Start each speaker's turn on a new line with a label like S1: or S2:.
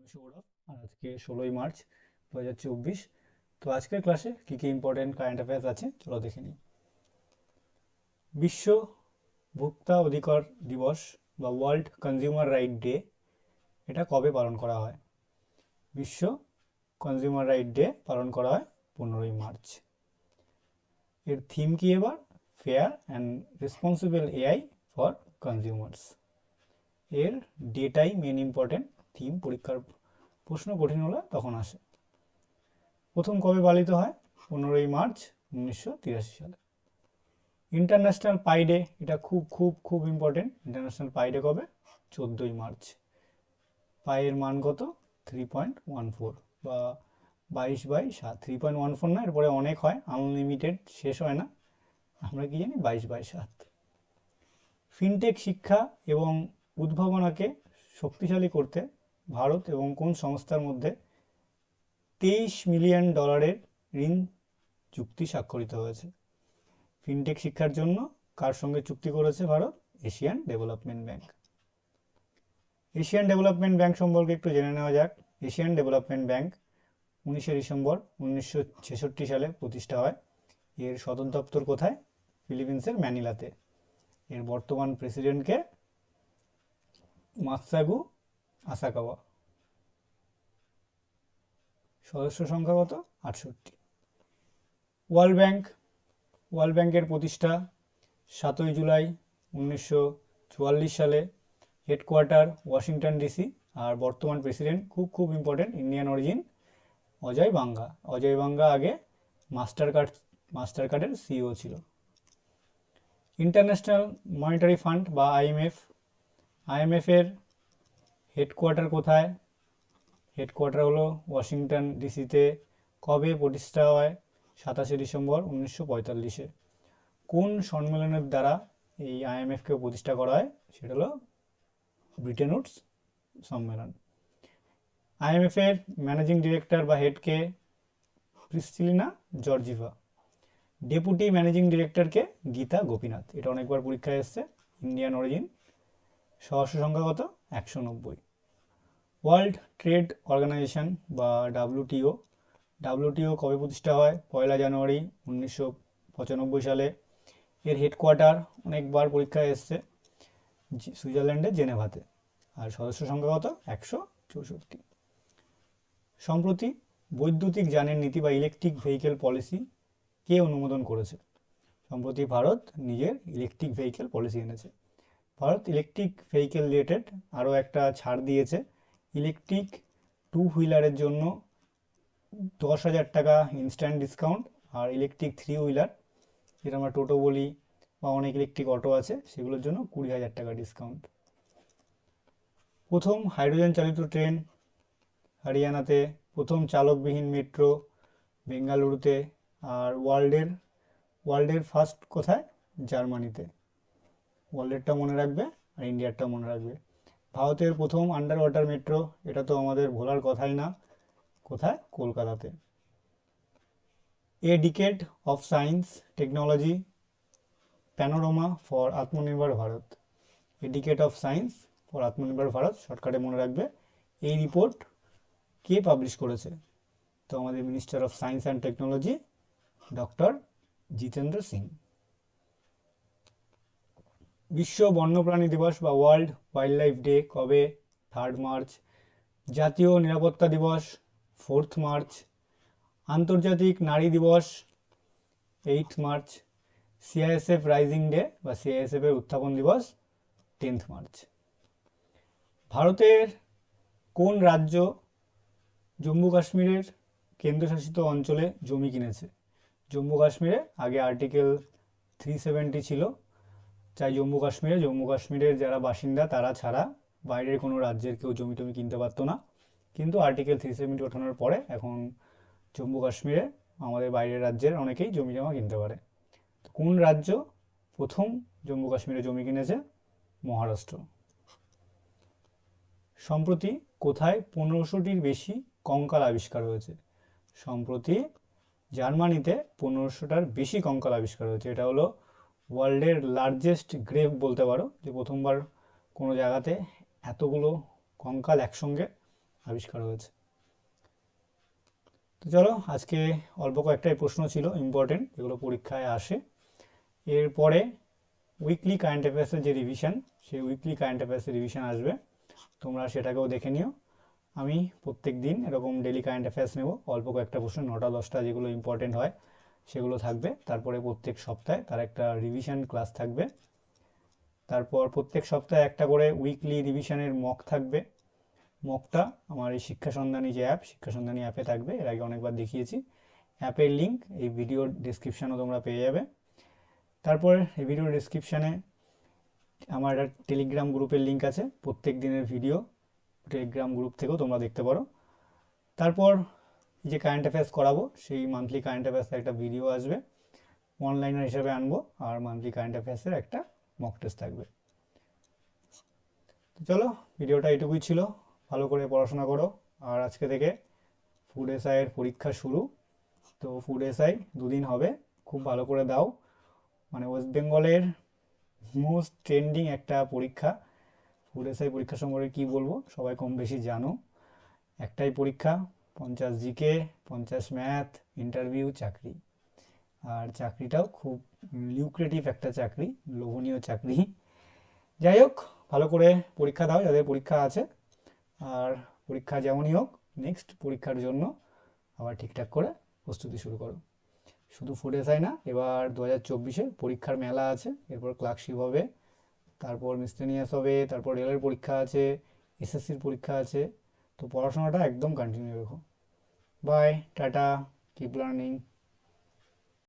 S1: আমি সৌরভ। আর আজকে 16ই মার্চ 2024। তো আজকের ক্লাসে কী কী ইম্পর্টেন্ট কারেন্ট অ্যাফেয়ার্স আছে চলো দেখে নিই। বিশ্ব ভোক্তা অধিকার দিবস বা ওয়ার্ল্ড কনজিউমার রাইট ডে, এটা কবে পালন করা হয়? বিশ্ব কনজিউমার রাইট ডে পালন করা হয় 15ই মার্চ। এর থিম কি এবার? Fair and responsible AI for consumers. এর ডেটাই মেন ইম্পর্টেন্ট থিম, পরীক্ষার প্রশ্ন কঠিন হলে তখন আসে। প্রথম কবে পালিত হয়? 15ই মার্চ 1983 সালে। ইন্টারন্যাশনাল পাই ডে, এটা খুব খুব খুব ইম্পর্টেন্ট। ইন্টারন্যাশনাল পাই ডে কবে? 14ই মার্চ। পাইয়ের মান কত? 3.14 বা 22/7। 3.14 না, এরপরে অনেক হয়, আনলিমিটেড, শেষ হয় না। আমরা কি জানি? 22/7। ফিনটেক শিক্ষা এবং উদ্ভাবনাকে শক্তিশালী করতে ভারত এবং কোন সংস্থার মধ্যে $23 মিলিয়ন ঋণ চুক্তি স্বাক্ষরিত হয়েছে? ফিনটেক শিক্ষার জন্য কার সঙ্গে চুক্তি করেছে Bharat? Asian development bank. Asian development bank সম্পর্কে একটু জেনে নেওয়া যাক। এশিয়ান ডেভেলপমেন্ট ব্যাংক 19শে ডিসেম্বর 1966 সালে প্রতিষ্ঠা হয়। এর সদর দপ্তর কোথায়? ফিলিপিন্সের ম্যানিলাতে। এর বর্তমান প্রেসিডেন্টকে? মাতসাগু আসাকাওয়া। সদস্য সংখ্যা কত? 68। World bank. ওয়ার্ল্ড ব্যাংকের প্রতিষ্ঠা 7ই জুলাই 1944 সালে। Headquarter Washington DC. আর বর্তমান প্রেসিডেন্ট খুব খুব ইম্পর্টেন্ট, ইন্ডিয়ান অরিজিন, অজয় বাঙ্গা। অজয় বাঙ্গা আগে মাস্টার কার্ডের সিইও ছিল। ইন্টারন্যাশনাল মনিটারি ফান্ড বা আইএমএফ। আইএমএফ এর হেডকোয়ার্টার কোথায়? হেডকোয়ার্টার হলো ওয়াশিংটন ডিসিতে। কবে প্রতিষ্ঠা হয়? 27শে ডিসেম্বর 1945-এ। কোন সম্মেলনের দ্বারা এই আইএমএফকে প্রতিষ্ঠা করা হয়? সেটা হলো ব্রিটেন উডস সম্মেলন। আইএমএফ এর ম্যানেজিং ডিরেক্টর বা হেডকে? Kristina Georgieva. ডেপুটি ম্যানেজিং ডিরেক্টরকে? গীতা গোপীনাথ। এটা অনেকবার পরীক্ষায় এসছে, ইন্ডিয়ান অরিজিন। সদস্য সংখ্যা কত? 190। ওয়ার্ল্ড ট্রেড অর্গানাইজেশন বা ডাব্লিউটিও। ডাব্লিউটিও কবে প্রতিষ্ঠা হয়? 1লা জানুয়ারি 1995 সালে। এর হেডকোয়ার্টার অনেকবার পরীক্ষায় এসছে, সুইজারল্যান্ডের জেনেভাতে। আর সদস্য সংখ্যা কত? 164। সম্প্রতি বৈদ্যুতিক যানের নীতি বা ইলেকট্রিক ভেহিকেল পলিসি কে অনুমোদন করেছে? সম্প্রতি ভারত নিজের ইলেকট্রিক ভেহিকেল পলিসি এনেছে। ভারত ইলেকট্রিক ভেহিকেল রিলেটেড আরও একটা ছাড় দিয়েছে। ইলেকট্রিক টু হুইলারের জন্য 10,000 টাকা ইনস্ট্যান্ট ডিসকাউন্ট। আর ইলেকট্রিক থ্রি হুইলার, যেটা আমরা টোটো বলি বা অনেক ইলেকট্রিক অটো আছে, সেগুলোর জন্য 20,000 টাকা ডিসকাউন্ট। প্রথম হাইড্রোজেন চালিত ট্রেন হরিয়ানাতে। প্রথম চালকবিহীন মেট্রো বেঙ্গালুরুতে। আর ওয়ার্ল্ডের ফার্স্ট কোথায়? জার্মানিতে। ওয়ার্ল্ডেরটা মনে রাখবে আর ইন্ডিয়ারটা মনে রাখবে। ভারতের প্রথম আন্ডার ওয়াটার মেট্রো, এটা তো আমাদের ভোলার কথাই না। কোথায়? কলকাতাতে। A decade of science technology panorama for Atmanirbhar Bharat. A decade of science for Atmanirbhar Bharat, শর্টকাটে মনে রাখবে। এই রিপোর্ট কে পাবলিশ করেছে? তো আমাদের minister of science and technology, doctor Jitendra Singh. বিশ্ব বন্যপ্রাণী দিবস বা ওয়ার্ল্ড ওয়াইল্ড লাইফ ডে কবে? 3 মার্চ। জাতীয় নিরাপত্তা দিবস 4 মার্চ। আন্তর্জাতিক নারী দিবস 8 মার্চ। সিআইএসএফ রাইজিং ডে বা সিআইএসএফ এর উত্থাপন দিবস 10 মার্চ। ভারতের কোন রাজ্য জম্মু কাশ্মীরের কেন্দ্রশাসিত অঞ্চলে জমি কিনেছে? জম্মু কাশ্মীরে আগে আর্টিকেল 370 ছিল, তাই জম্মু কাশ্মীরের যারা বাসিন্দা তারা ছাড়া বাইরের কোনো রাজ্যের কেউ জমি টমি কিনতে পারতো না। কিন্তু আর্টিকেল 370 ওঠানোর পরে এখন জম্মু কাশ্মীরে আমাদের বাইরের রাজ্যের অনেকেই জমি জমা কিনতে পারে। তো কোন রাজ্য প্রথম জম্মু কাশ্মীরে জমি কিনেছে? মহারাষ্ট্র। সম্প্রতি কোথায় 1500টির বেশি কঙ্কাল আবিষ্কার হয়েছে? সম্প্রতি জার্মানিতে 1500টার বেশি কঙ্কাল আবিষ্কার হয়েছে। এটা হলো ওয়ার্ল্ডের লার্জেস্ট গ্রেভ বলতে পারো, যে প্রথমবার কোনো জায়গাতে এতগুলো কঙ্কাল একসঙ্গে আবিষ্কার হয়েছে। তো চলো, আজকে অল্প কয়েকটাই প্রশ্ন ছিল ইম্পর্টেন্ট, যেগুলো পরীক্ষায় আসে। এরপরে উইকলি কারেন্ট অ্যাফেয়ার্সের যে রিভিশন, সেই উইকলি কারেন্ট অ্যাফেয়ার্সের রিভিশন আসবে, তোমরা সেটাকেও দেখে নিও। আমি প্রত্যেক দিন এরকম ডেলি কারেন্ট অ্যাফেয়ার্স নেব, অল্প কয়েকটা প্রশ্ন, 9টা 10টা যেগুলো ইম্পর্টেন্ট হয় সেগুলো থাকবে। তারপরে প্রত্যেক সপ্তাহে তার একটা রিভিশন ক্লাস থাকবে। তারপর প্রত্যেক সপ্তাহে একটা করে উইকলি রিভিশনের মক থাকবে। মকটা আমার এই শিক্ষা সন্ধানী যে অ্যাপ, শিক্ষা সন্ধানী অ্যাপে থাকবে, এর আগে অনেকবার দেখিয়েছি। অ্যাপের লিঙ্ক এই ভিডিওর ডিসক্রিপশানেও তোমরা পেয়ে যাবে। তারপর এই ভিডিওর ডিসক্রিপশানে আমার একটা টেলিগ্রাম গ্রুপের লিঙ্ক আছে, প্রত্যেক দিনের ভিডিও টেলিগ্রাম গ্রুপ থেকেও তোমরা দেখতে পারো। তারপর যে কারেন্ট অ্যাফেয়ার্স করাবো, সেই মান্থলি কারেন্ট অ্যাফেয়ার্সের একটা ভিডিও আসবে, অনলাইনার হিসাবে আনবো, আর মান্থলি কারেন্ট অ্যাফেয়ার্সের একটা মক টেস্ট থাকবে। তো চলো, ভিডিওটা এটুকুই ছিল, ভালো করে পড়াশোনা করো। আর আজকে থেকে ফুড এসআইয়ের পরীক্ষা শুরু, তো ফুড এসআই 2 দিন হবে, খুব ভালো করে দাও। মানে ওয়েস্ট বেঙ্গলের মোস্ট ট্রেন্ডিং একটা পরীক্ষা। ফুড এসআই পরীক্ষা সম্পর্কে কী বলবো, সবাই কম বেশি জানো। একটাই পরীক্ষা, 50 জিকে, 50 ম্যাথ, ইন্টারভিউ, চাকরি। আর চাকরিটাও খুব লিউক্রেটিভ একটা চাকরি, লোভনীয় চাকরি। যাই হোক, ভালো করে পরীক্ষা দাও যাদের পরীক্ষা আছে। আর পরীক্ষা যেমনই হোক, নেক্সট পরীক্ষার জন্য আবার ঠিকঠাক করে প্রস্তুতি শুরু করো। শুধু ফুড এসআই না, এবার 2024-এ পরীক্ষার মেলা আছে, এরপর ক্লার্কশিপ হবে, তারপর মিসলেনিয়াস হবে, তারপর রেলের পরীক্ষা আছে, এসএসসির পরীক্ষা আছে। তো পড়াশোনাটা একদম কন্টিনিউ রেখো। Bye, tata, keep learning.